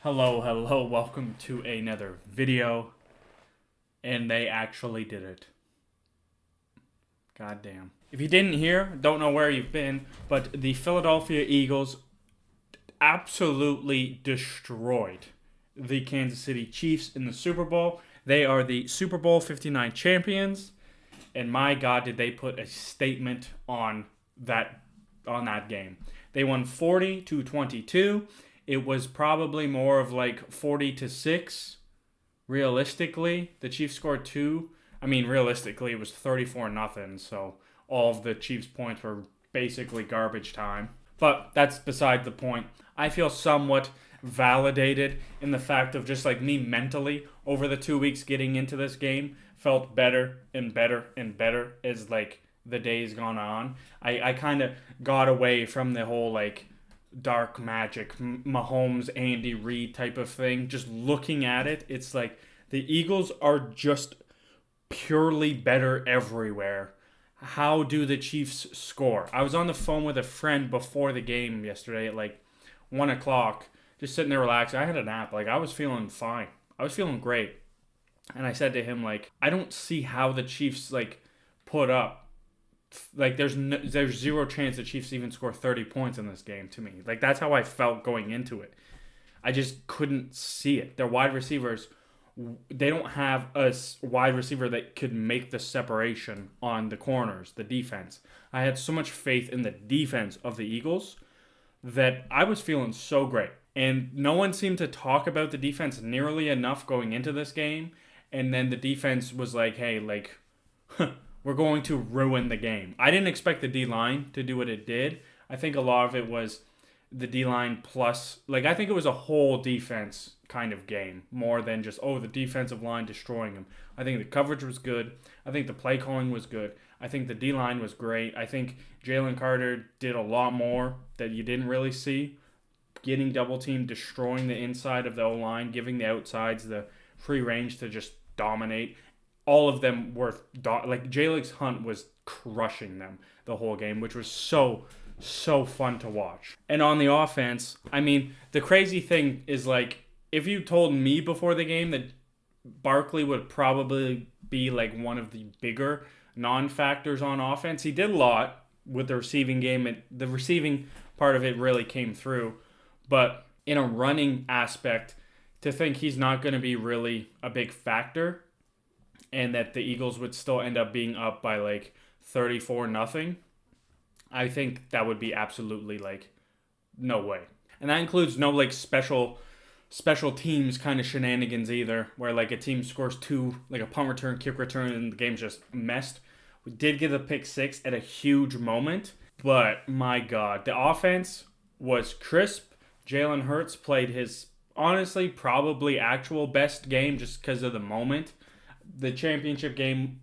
Hello, welcome to another video. And they actually did it. God damn. If you didn't hear, don't know where you've been, but the Philadelphia Eagles absolutely destroyed the Kansas City Chiefs in the Super Bowl. They are the Super Bowl 59 champions, and my God, did they put a statement on that game. They won 40-22. It was probably more of like 40-6. Realistically, the Chiefs scored two. I mean, realistically, it was 34-0. So all of the Chiefs' points were basically garbage time. But that's beside the point. I feel somewhat validated in the fact of just like me mentally over the 2 weeks getting into this game felt better and better and better as like the days gone on. I kind of got away from the whole like dark magic Mahomes Andy Reid type of thing. Just looking at it, it's like the Eagles are just purely better everywhere. How do the Chiefs score? I was on the phone with a friend before the game yesterday at like 1 o'clock, just sitting there relaxing. I had a nap. Like I was feeling fine. I was feeling great. And I said to him like, I don't see how the Chiefs like put up like there's zero chance the Chiefs even score 30 points in this game to me. Like that's how I felt going into it. I just couldn't see it. Their wide receivers, they don't have a wide receiver that could make the separation on the corners, the defense. I had so much faith in the defense of the Eagles that I was feeling so great. And no one seemed to talk about the defense nearly enough going into this game. And then the defense was like, hey, like, we're going to ruin the game. I didn't expect the D-line to do what it did. I think a lot of it was the D-line plus, like, I think it was a whole defense kind of game more than just, the defensive line destroying them. I think the coverage was good. I think the play calling was good. I think the D-line was great. I think Jalen Carter did a lot more that you didn't really see. Getting double teamed, destroying the inside of the O-line, giving the outsides the free range to just dominate. All of them were like Jalen Hunt was crushing them the whole game, which was so fun to watch. And on the offense, I mean, the crazy thing is like if you told me before the game that Barkley would probably be like one of the bigger non-factors on offense, he did a lot with the receiving game. The receiving part of it really came through, but in a running aspect, to think he's not going to be really a big factor and that the Eagles would still end up being up by like 34-0, I think that would be absolutely like no way. And that includes no like special teams kind of shenanigans either, where like a team scores two, like a punt return, kick return, and the game's just messed. We did get a pick six at a huge moment, but my God, the offense was crisp. Jalen Hurts played his honestly probably actual best game just because of the moment. The championship game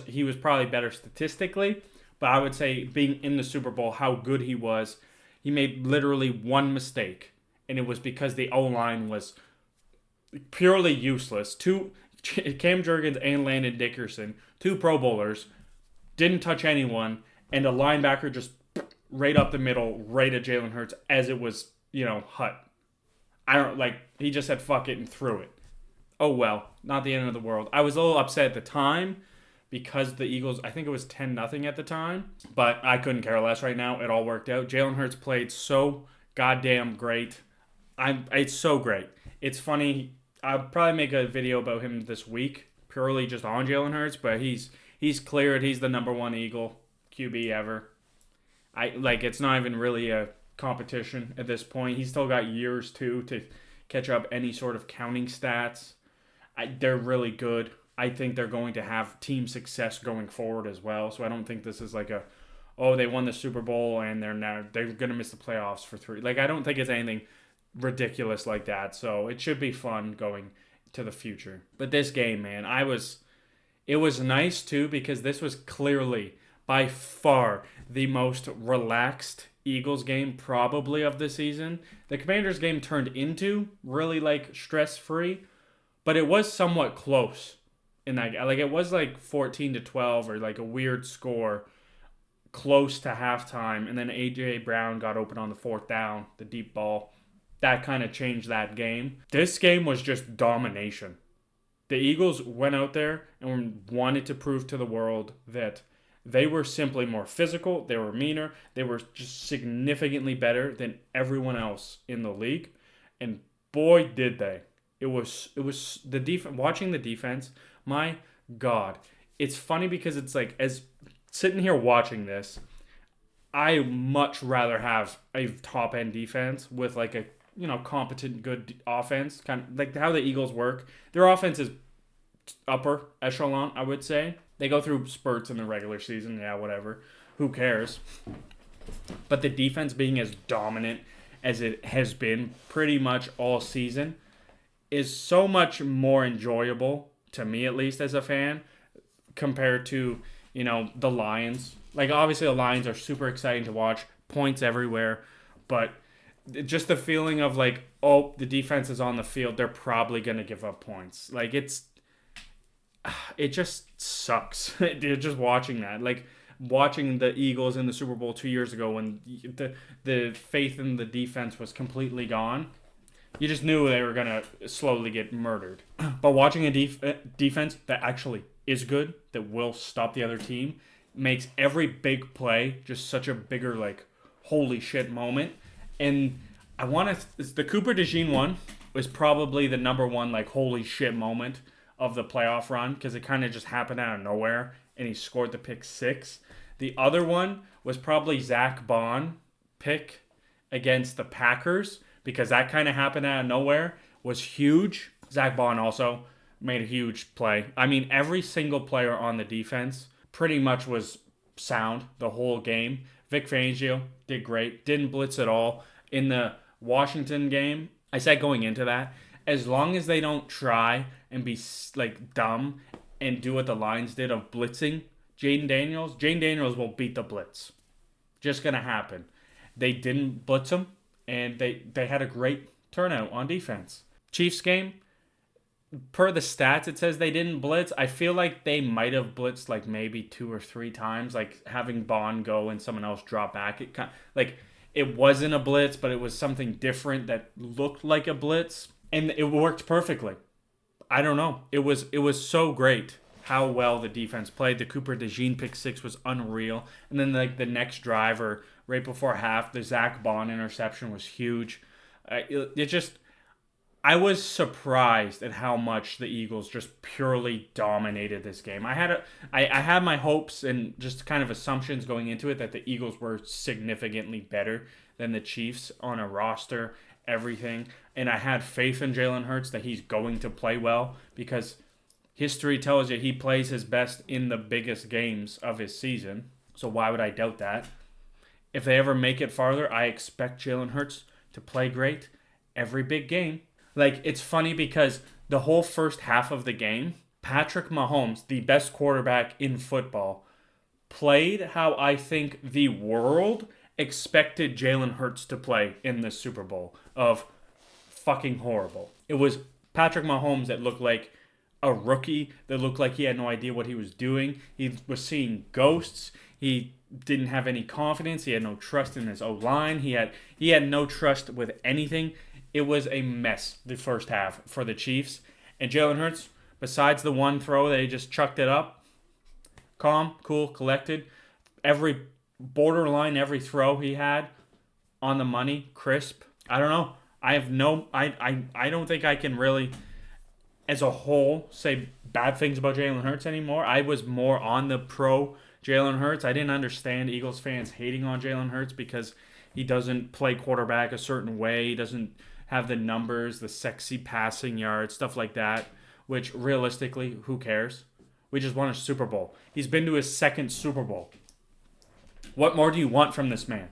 he was probably better statistically, but I would say being in the Super Bowl, how good he was, he made literally one mistake, and it was because the O-line was purely useless. Cam Jurgens and Landon Dickerson, two Pro Bowlers, didn't touch anyone, and a linebacker just right up the middle, right at Jalen Hurts as it was, Hut. He just said fuck it and threw it. Oh well, not the end of the world. I was a little upset at the time because the Eagles, I think it was 10-0 at the time, but I couldn't care less right now. It all worked out. Jalen Hurts played so goddamn great. It's so great. It's funny. I'll probably make a video about him this week, purely just on Jalen Hurts, but he's cleared. He's the number one Eagle QB ever. It's not even really a competition at this point. He's still got years too to catch up any sort of counting stats. They're really good. I think they're going to have team success going forward as well. So I don't think this is like they won the Super Bowl and they're going to miss the playoffs for 3. Like I don't think it's anything ridiculous like that. So it should be fun going to the future. But this game, man, it was nice too because this was clearly by far the most relaxed Eagles game probably of the season. The Commanders game turned into really like stress-free, but it was somewhat close in that. Like it was like 14-12 or like a weird score close to halftime, and then AJ Brown got open on the fourth down, the deep ball that kind of changed that game. This game was just domination. The Eagles went out there and wanted to prove to the world that they were simply more physical, they were meaner, they were just significantly better than everyone else in the league. And boy did they. It was the defense, watching the defense, my God. It's funny because it's like, as sitting here watching this, I much rather have a top end defense with like a competent good offense, kind of like how the Eagles work. Their offense is upper echelon, I would say. They go through spurts in the regular season, yeah, whatever. Who cares? But the defense being as dominant as it has been pretty much all season is so much more enjoyable, to me at least as a fan, compared to, the Lions. Like, obviously the Lions are super exciting to watch, points everywhere, but just the feeling of like, oh, the defense is on the field, they're probably going to give up points. Like, it just sucks. Just watching that. Like, watching the Eagles in the Super Bowl 2 years ago when the faith in the defense was completely gone. You just knew they were going to slowly get murdered. But watching a defense that actually is good, that will stop the other team, makes every big play just such a bigger, like, holy shit moment. And the Cooper DeJean one was probably the number one, like, holy shit moment of the playoff run, because it kind of just happened out of nowhere, and he scored the pick six. The other one was probably Zach Bond pick against the Packers, because that kind of happened out of nowhere, was huge. Zach Bond also made a huge play. I mean, every single player on the defense pretty much was sound the whole game. Vic Fangio did great, didn't blitz at all. In the Washington game, I said going into that, as long as they don't try and be like dumb and do what the Lions did of blitzing Jayden Daniels will beat the blitz. Just going to happen. They didn't blitz him, and they had a great turnout on defense. Chiefs game, per the stats, it says they didn't blitz. I feel like they might have blitzed like maybe 2 or 3 times, like having Bond go and someone else drop back. It wasn't a blitz, but it was something different that looked like a blitz, and it worked perfectly. I don't know. It was so great how well the defense played. The Cooper DeJean pick six was unreal. And then like the next drive, or right before half, the Zach Bond interception was huge. I was surprised at how much the Eagles just purely dominated this game. I had my hopes and just kind of assumptions going into it that the Eagles were significantly better than the Chiefs on a roster, everything. And I had faith in Jalen Hurts that he's going to play well, because history tells you he plays his best in the biggest games of his season. So why would I doubt that? If they ever make it farther, I expect Jalen Hurts to play great every big game. Like, it's funny because the whole first half of the game, Patrick Mahomes, the best quarterback in football, played how I think the world expected Jalen Hurts to play in the Super Bowl, of fucking horrible. It was Patrick Mahomes that looked like a rookie, that looked like he had no idea what he was doing. He was seeing ghosts. He didn't have any confidence. He had no trust in his O-line. He had no trust with anything. It was a mess the first half for the Chiefs. And Jalen Hurts, besides the one throw that he just chucked it up, calm, cool, collected. Every throw he had on the money, crisp. I don't know. I don't think I can really, as a whole, say bad things about Jalen Hurts anymore. I was more on the pro Jalen Hurts. I didn't understand Eagles fans hating on Jalen Hurts because he doesn't play quarterback a certain way. He doesn't have the numbers, the sexy passing yards, stuff like that, which realistically, who cares? We just won a Super Bowl. He's been to his second Super Bowl. What more do you want from this man?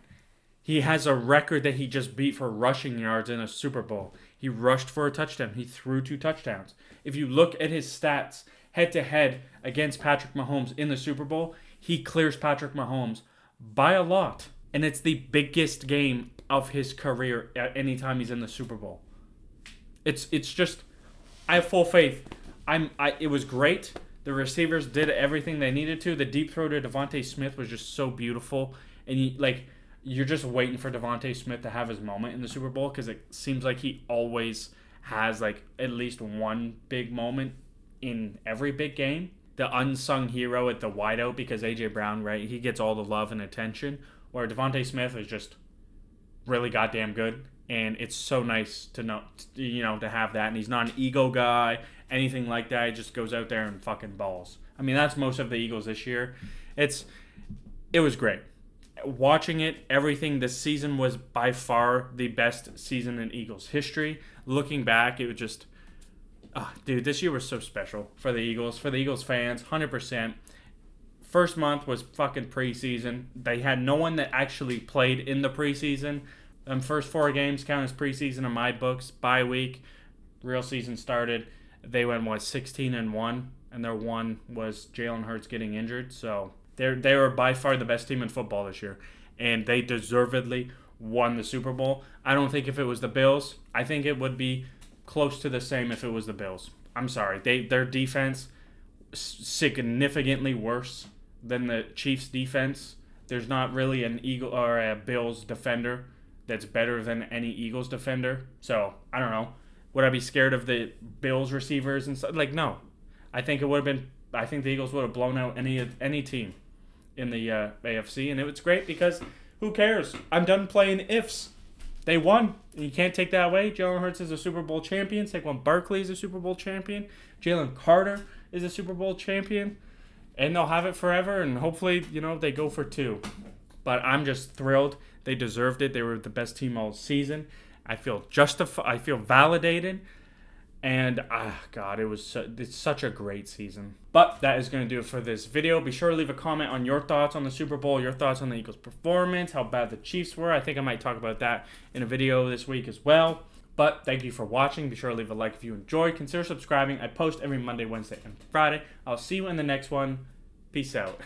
He has a record that he just beat for rushing yards in a Super Bowl. He rushed for a touchdown. He threw 2 touchdowns. If you look at his stats head-to-head against Patrick Mahomes in the Super Bowl, he clears Patrick Mahomes by a lot. And it's the biggest game of his career at any time he's in the Super Bowl. It's just, I have full faith. It was great. The receivers did everything they needed to. The deep throw to Devontae Smith was just so beautiful. And you're just waiting for Devontae Smith to have his moment in the Super Bowl because it seems like he always has like at least one big moment in every big game. The unsung hero at the wideout because A.J. Brown, right, he gets all the love and attention, where Devontae Smith is just really goddamn good. And it's so nice to know, to have that. And he's not an ego guy, anything like that. He just goes out there and fucking balls. I mean, that's most of the Eagles this year. It was great. Watching it, everything this season was by far the best season in Eagles history. Looking back, it was just, dude, this year was so special for the Eagles fans, 100%. First month was fucking preseason. They had no one that actually played in the preseason. First 4 games count as preseason in my books. Bye week, real season started. They went 16-1, and their one was Jalen Hurts getting injured. So they were by far the best team in football this year, and they deservedly won the Super Bowl. I don't think if it was the Bills, I think it would be close to the same if it was the Bills. I'm sorry, their defense significantly worse than the Chiefs' defense. There's not really an Eagle or a Bills defender that's better than any Eagles defender. So, I don't know. Would I be scared of the Bills receivers and stuff? Like, no. I think the Eagles would have blown out any team in the AFC, and it was great because who cares? I'm done playing ifs. They won. You can't take that away. Jalen Hurts is a Super Bowl champion. Saquon Barkley is a Super Bowl champion. Jalen Carter is a Super Bowl champion. And they'll have it forever, and hopefully, they go for 2. But I'm just thrilled. They deserved it. They were the best team all season. I feel justified. I feel validated. And, God, it's such a great season. But that is going to do it for this video. Be sure to leave a comment on your thoughts on the Super Bowl, your thoughts on the Eagles' performance, how bad the Chiefs were. I think I might talk about that in a video this week as well. But thank you for watching. Be sure to leave a like if you enjoyed. Consider subscribing. I post every Monday, Wednesday, and Friday. I'll see you in the next one. Peace out.